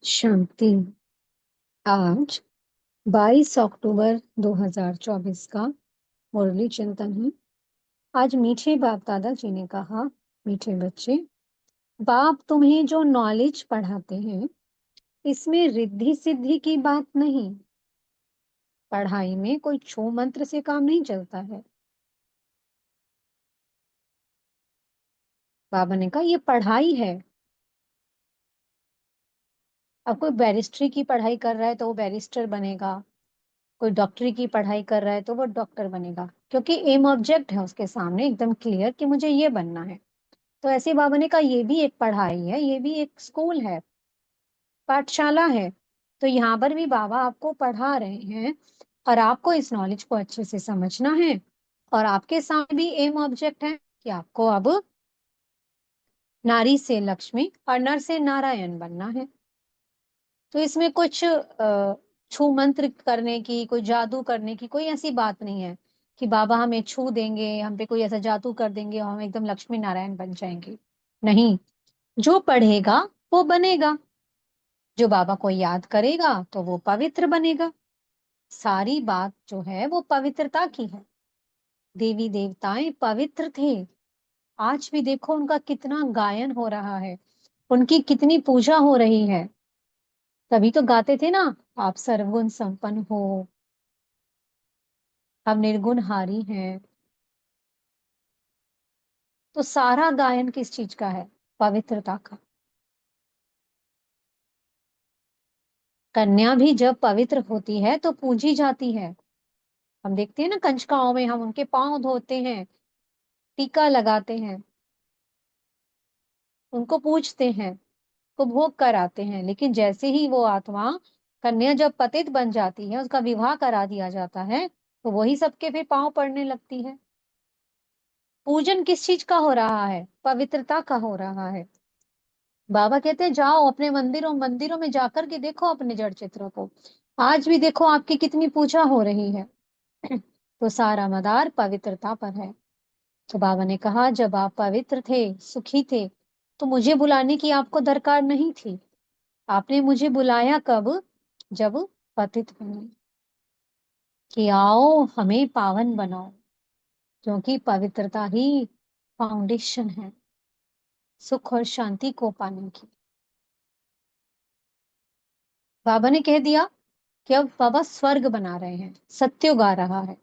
शांति। आज 22 अक्टूबर 2024 का मुरली चिंतन है। आज मीठे बाप दादा जी ने कहा, मीठे बच्चे, बाप तुम्हें जो नॉलेज पढ़ाते हैं इसमें रिद्धि सिद्धि की बात नहीं। पढ़ाई में कोई छू मंत्र से काम नहीं चलता है। बाबा ने कहा ये पढ़ाई है। अब कोई बैरिस्ट्री की पढ़ाई कर रहा है तो वो बैरिस्टर बनेगा, कोई डॉक्टरी की पढ़ाई कर रहा है तो वो डॉक्टर बनेगा, क्योंकि एम ऑब्जेक्ट है उसके सामने एकदम क्लियर कि मुझे ये बनना है। तो ऐसे बाबा ने कहा ये भी एक पढ़ाई है, ये भी एक स्कूल है, पाठशाला है। तो यहाँ पर भी बाबा आपको पढ़ा रहे हैं और आपको इस नॉलेज को अच्छे से समझना है। और आपके सामने भी एम ऑब्जेक्ट है कि आपको अब नारी से लक्ष्मी और नर से नारायण बनना है। तो इसमें कुछ छू मंत्र करने की, कोई जादू करने की कोई ऐसी बात नहीं है कि बाबा हमें छू देंगे, हम पे कोई ऐसा जादू कर देंगे और हम एकदम लक्ष्मी नारायण बन जाएंगे। नहीं, जो पढ़ेगा वो बनेगा, जो बाबा को याद करेगा तो वो पवित्र बनेगा। सारी बात जो है वो पवित्रता की है। देवी देवताएं पवित्र थे। आज भी देखो उनका कितना गायन हो रहा है, उनकी कितनी पूजा हो रही है। तभी तो गाते थे ना, आप सर्वगुण संपन्न हो, हम निर्गुण हारी हैं। तो सारा गायन किस चीज का है? पवित्रता का। कन्या भी जब पवित्र होती है तो पूजी जाती है। हम देखते हैं ना कंचकाओं में, हम उनके पांव धोते हैं, टीका लगाते हैं, उनको पूजते हैं, को भोग कराते हैं। लेकिन जैसे ही वो आत्मा, कन्या जब पतित बन जाती है, उसका विवाह करा दिया जाता है, तो वही सबके फिर पांव पड़ने लगती है। पूजन किस चीज का हो रहा है? पवित्रता का हो रहा है। बाबा कहते हैं जाओ अपने मंदिरों मंदिरों में जाकर के देखो अपने जड़ चित्रों को। आज भी देखो आपकी कितनी पूजा हो रही है। तो सारा मदार पवित्रता पर है। तो बाबा ने कहा जब आप पवित्र थे, सुखी थे, तो मुझे बुलाने की आपको दरकार नहीं थी। आपने मुझे बुलाया कब? जब पतित बने, कि आओ हमें पावन बनाओ, क्योंकि पवित्रता ही फाउंडेशन है सुख और शांति को पाने की। बाबा ने कह दिया कि अब बाबा स्वर्ग बना रहे हैं, सत्युग आ रहा है।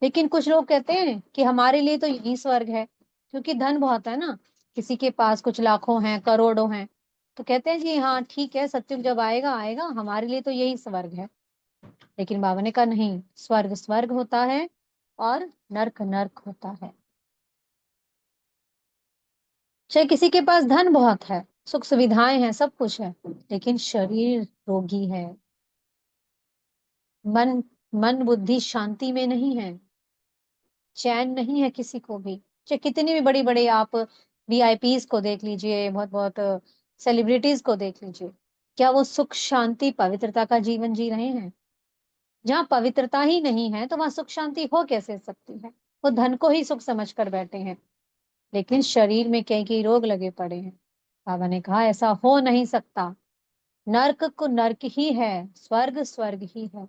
लेकिन कुछ लोग कहते हैं कि हमारे लिए तो यही स्वर्ग है, क्योंकि धन बहुत है ना, किसी के पास कुछ लाखों हैं, करोड़ों हैं। तो कहते हैं जी हाँ ठीक है, सत्युग जब आएगा आएगा, हमारे लिए तो यही स्वर्ग है। लेकिन बाबा ने कहा नहीं, स्वर्ग स्वर्ग होता है और नर्क नर्क होता है। चाहे किसी के पास धन बहुत है, सुख सुविधाएं हैं, सब कुछ है, लेकिन शरीर रोगी है, मन मन बुद्धि शांति में नहीं है, चैन नहीं है किसी को भी। चाहे कितनी भी बड़ी बड़ी आप वीआईपीज को देख लीजिए, बहुत बहुत सेलिब्रिटीज को देख लीजिए, क्या वो सुख शांति पवित्रता का जीवन जी रहे हैं? जहाँ पवित्रता ही नहीं है तो वहां सुख शांति हो कैसे सकती है? वो धन को ही सुख समझ कर बैठे हैं, लेकिन शरीर में कई कई रोग लगे पड़े हैं। बाबा ने कहा ऐसा हो नहीं सकता। नर्क को नर्क ही है, स्वर्ग स्वर्ग ही है।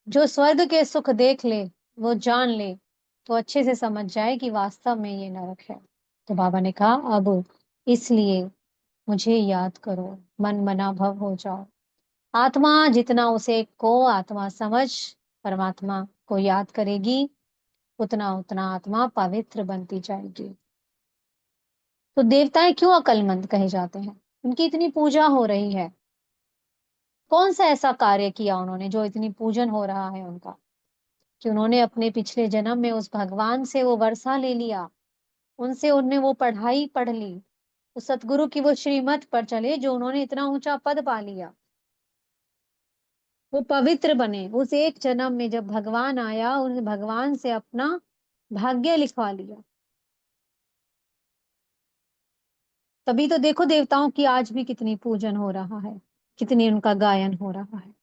जो स्वर्ग के सुख देख ले, वो जान ले, तो अच्छे से समझ जाए कि वास्तव में ये नरक है। तो बाबा ने कहा अब इसलिए मुझे याद करो, मन मना भव हो जाओ। आत्मा जितना उसे को आत्मा समझ परमात्मा को याद करेगी, उतना उतना आत्मा पवित्र बनती जाएगी। तो देवताएं क्यों अकलमंद कहे जाते हैं? उनकी इतनी पूजा हो रही है। कौन सा ऐसा कार्य किया उन्होंने जो इतनी पूजन हो रहा है उनका, कि उन्होंने अपने पिछले जन्म में उस भगवान से वो वर्षा ले लिया, उनसे उनने वो पढ़ाई पढ़ ली, उस सतगुरु की वो श्रीमत पर चले जो उन्होंने इतना ऊंचा पद पा लिया, वो पवित्र बने। उस एक जन्म में जब भगवान आया, उन भगवान से अपना भाग्य लिखवा लिया। तभी तो देखो देवताओं की आज भी कितनी पूजन हो रहा है, कितनी उनका गायन हो रहा है।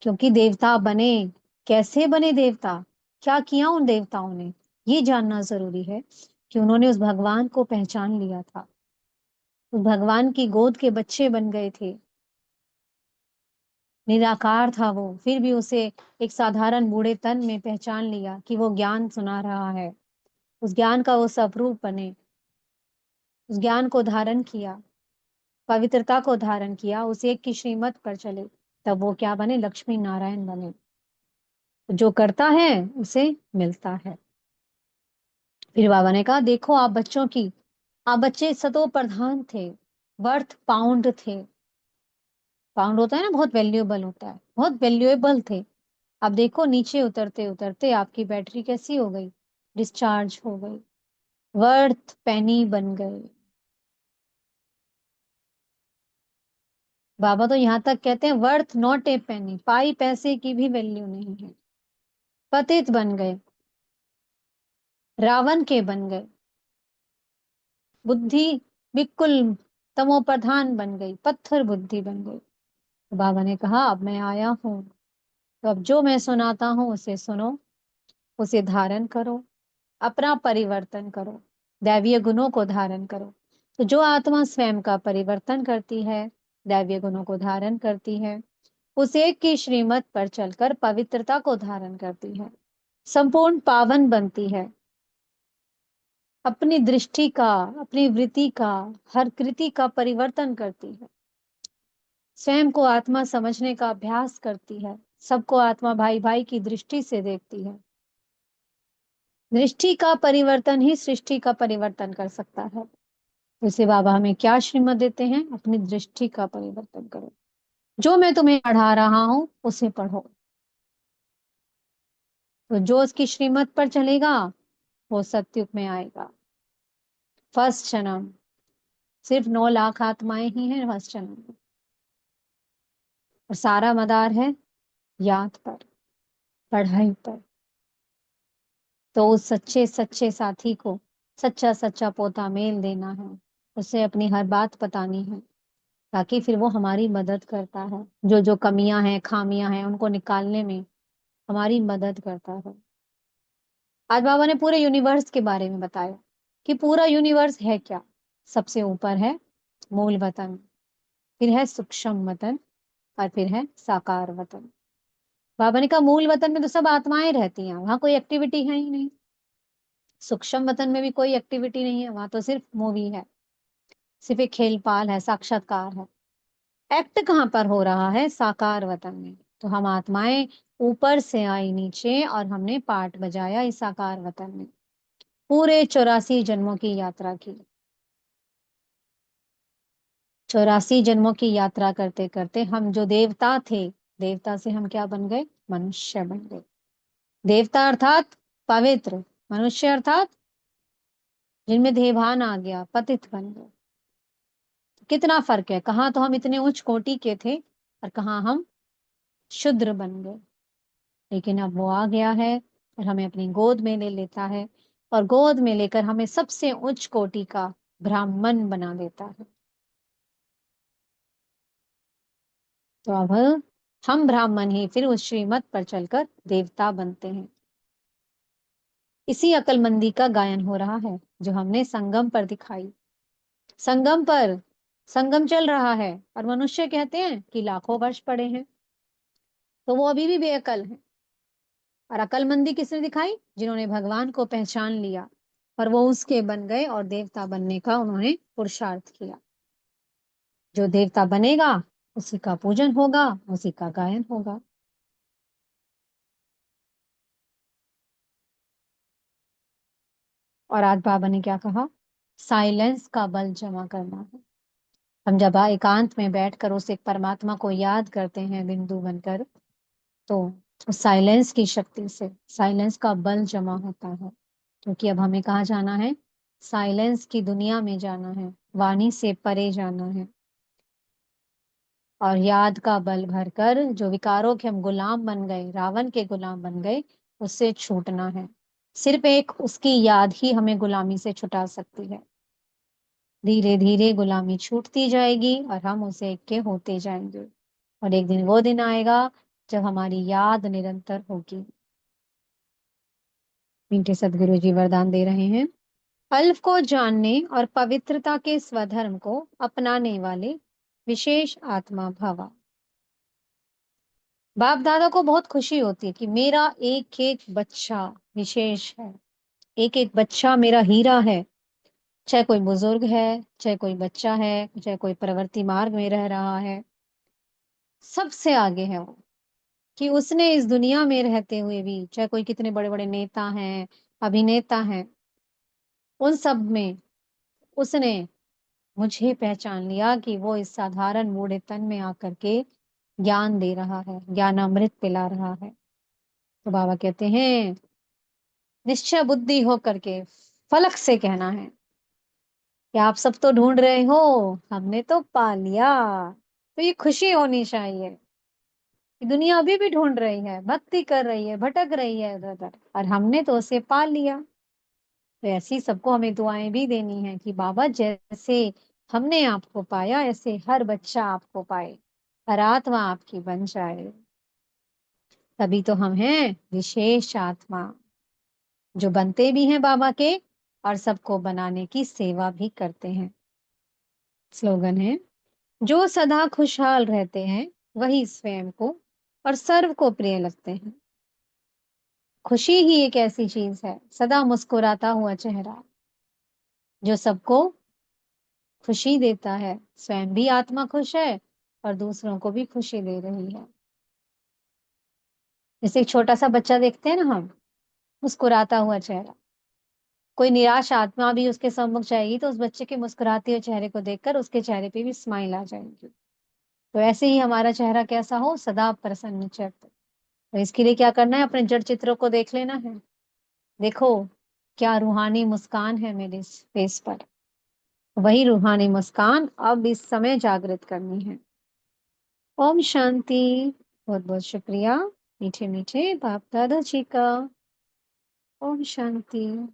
क्योंकि देवता बने, कैसे बने देवता, क्या किया उन देवताओं ने, ये जानना जरूरी है कि उन्होंने उस भगवान को पहचान लिया था। वो भगवान की गोद के बच्चे बन गए थे। निराकार था वो, फिर भी उसे एक साधारण बूढ़े तन में पहचान लिया कि वो ज्ञान सुना रहा है। उस ज्ञान का वो स्वरूप बने, उस ज्ञान को धारण किया, पवित्रता को धारण किया, उस एक की श्रीमत पर चले। तब वो क्या बने? लक्ष्मी नारायण बने। जो करता है उसे मिलता है। फिर बाबा ने कहा, देखो आप बच्चे सतो प्रधान थे, वर्थ पाउंड थे। पाउंड होता है ना, बहुत वैल्यूएबल होता है, बहुत वैल्यूएबल थे। अब देखो नीचे उतरते उतरते आपकी बैटरी कैसी हो गई? डिस्चार्ज हो गई, वर्थ पेनी बन गए। बाबा तो यहाँ तक कहते हैं, वर्थ नॉट ए पेनी, पाई पैसे की भी वैल्यू नहीं है। पतित बन गए, रावण के बन गए, बुद्धि बिल्कुल तमो प्रधान बन गई, पत्थर बुद्धि बन गई। तो बाबा ने कहा, अब मैं आया हूं, तो अब जो मैं सुनाता हूं उसे सुनो, उसे धारण करो, अपना परिवर्तन करो, दैवीय गुणों को धारण करो। तो जो आत्मा स्वयं का परिवर्तन करती है, दैवीय गुणों को धारण करती है, उस एक की श्रीमत पर चलकर पवित्रता को धारण करती है, संपूर्ण पावन बनती है, अपनी दृष्टि का, अपनी वृत्ति का, हर कृति का परिवर्तन करती है, स्वयं को आत्मा समझने का अभ्यास करती है, सबको आत्मा भाई भाई की दृष्टि से देखती है। दृष्टि का परिवर्तन ही सृष्टि का परिवर्तन कर सकता है। जैसे बाबा हमें क्या श्रीमत देते हैं? अपनी दृष्टि का परिवर्तन करो, जो मैं तुम्हें पढ़ा रहा हूं उसे पढ़ो। तो जो उसकी श्रीमत पर चलेगा वो सत्युग में आएगा। फर्स्ट जन्म, सिर्फ 9 लाख आत्माएं ही हैं फर्स्ट जन्म में, और सारा मदार है याद पर, पढ़ाई पर। तो उस सच्चे सच्चे साथी को सच्चा सच्चा पोता मेल देना है, उसे अपनी हर बात बतानी है, ताकि फिर वो हमारी मदद करता है, जो जो कमियां हैं खामियां हैं उनको निकालने में हमारी मदद करता है। आज बाबा ने पूरे यूनिवर्स के बारे में बताया कि पूरा यूनिवर्स है क्या। सबसे ऊपर है मूल वतन, फिर है सूक्ष्म वतन, और फिर है साकार वतन। बाबा ने कहा, मूल वतन में तो सब आत्माएं रहती हैं, वहां कोई एक्टिविटी है ही नहीं। सूक्ष्म वतन में भी कोई एक्टिविटी नहीं है, वहां तो सिर्फ मूवी है, सिर्फ एक खेल पाल है, साक्षात्कार है। एक्ट कहाँ पर हो रहा है? साकार वतन में। तो हम आत्माएं ऊपर से आई नीचे, और हमने पार्ट बजाया इस साकार वतन में, पूरे 84 जन्मों की यात्रा की। 84 जन्मों की यात्रा करते करते हम जो देवता थे, देवता से हम क्या बन गए? मनुष्य बन गए। देवता अर्थात पवित्र, मनुष्य अर्थात जिनमें देहभान आ गया, पतित बन गए। कितना फर्क है, कहाँ तो हम इतने उच्च कोटि के थे और कहाँ हम शूद्र बन गए। लेकिन अब वो आ गया है और हमें अपनी गोद में ले लेता है, और गोद में लेकर हमें सबसे उच्च कोटि का ब्राह्मण बना देता है। तो अब हम ब्राह्मण ही फिर उस श्रीमत पर चलकर देवता बनते हैं। इसी अकलमंदी का गायन हो रहा है जो हमने संगम पर दिखाई। संगम पर संगम चल रहा है, और मनुष्य कहते हैं कि लाखों वर्ष पड़े हैं, तो वो अभी भी बेअकल है। और अकलमंदी किसने दिखाई? जिन्होंने भगवान को पहचान लिया, और वो उसके बन गए, और देवता बनने का उन्होंने पुरुषार्थ किया। जो देवता बनेगा उसी का पूजन होगा, उसी का गायन होगा। और आज बाबा ने क्या कहा? साइलेंस का बल जमा करना है। हम जब एकांत में बैठकर उस एक परमात्मा को याद करते हैं बिंदु बनकर, तो उस साइलेंस की शक्ति से साइलेंस का बल जमा होता है। क्योंकि अब हमें कहाँ जाना है? साइलेंस की दुनिया में जाना है, वाणी से परे जाना है। और याद का बल भरकर जो विकारों के हम गुलाम बन गए, रावण के गुलाम बन गए, उससे छूटना है। सिर्फ एक उसकी याद ही हमें गुलामी से छुटा सकती है। धीरे धीरे गुलामी छूटती जाएगी और हम उसे एक के होते जाएंगे, और एक दिन वो दिन आएगा जब हमारी याद निरंतर होगी। मीठे सदगुरु जी वरदान दे रहे हैं। अल्फ को जानने और पवित्रता के स्वधर्म को अपनाने वाले विशेष आत्मा भवा। बाप दादा को बहुत खुशी होती है कि मेरा एक एक बच्चा विशेष है, एक एक बच्चा मेरा हीरा है। चाहे कोई बुजुर्ग है, चाहे कोई बच्चा है, चाहे कोई प्रवृत्ति मार्ग में रह रहा है, सबसे आगे है वो। कि उसने इस दुनिया में रहते हुए भी, चाहे कोई कितने बड़े बड़े नेता हैं, अभिनेता हैं, उन सब में उसने मुझे पहचान लिया कि वो इस साधारण बूढ़े तन में आकर के ज्ञान दे रहा है, ज्ञानामृत पिला रहा है। तो बाबा कहते हैं निश्चय बुद्धि हो करके फलक से कहना है कि आप सब तो ढूंढ रहे हो, हमने तो पा लिया। तो ये खुशी होनी चाहिए कि दुनिया अभी भी ढूंढ रही है, भक्ति कर रही है, भटक रही है इधर उधर, और हमने तो उसे पा लिया। तो ऐसी सबको हमें दुआएं भी देनी है कि बाबा जैसे हमने आपको पाया, ऐसे हर बच्चा आपको पाए, हर आत्मा आपकी बन जाए। तभी तो हम हैं विशेष आत्मा, जो बनते भी हैं बाबा के और सबको बनाने की सेवा भी करते हैं। स्लोगन है, जो सदा खुशहाल रहते हैं वही स्वयं को और सर्व को प्रिय लगते हैं। खुशी ही एक ऐसी चीज है, सदा मुस्कुराता हुआ चेहरा, जो सबको खुशी देता है। स्वयं भी आत्मा खुश है और दूसरों को भी खुशी दे रही है। जैसे एक छोटा सा बच्चा देखते हैं ना हम, मुस्कुराता हुआ चेहरा, कोई निराश आत्मा भी उसके सम्मुख जाएगी तो उस बच्चे के मुस्कुराते हुए चेहरे को देखकर उसके चेहरे पे भी स्माइल आ जाएगी। तो ऐसे ही हमारा चेहरा कैसा हो, सदा प्रसन्न चित्त। तो इसके लिए क्या करना है, अपने जड़ चित्रों को देख लेना है। देखो क्या रूहानी मुस्कान है मेरे इस फेस पर। वही रूहानी मुस्कान अब इस समय जागृत करनी है। ओम शांति। बहुत बहुत शुक्रिया मीठे मीठे बाप दादा जी का। ओम शांति।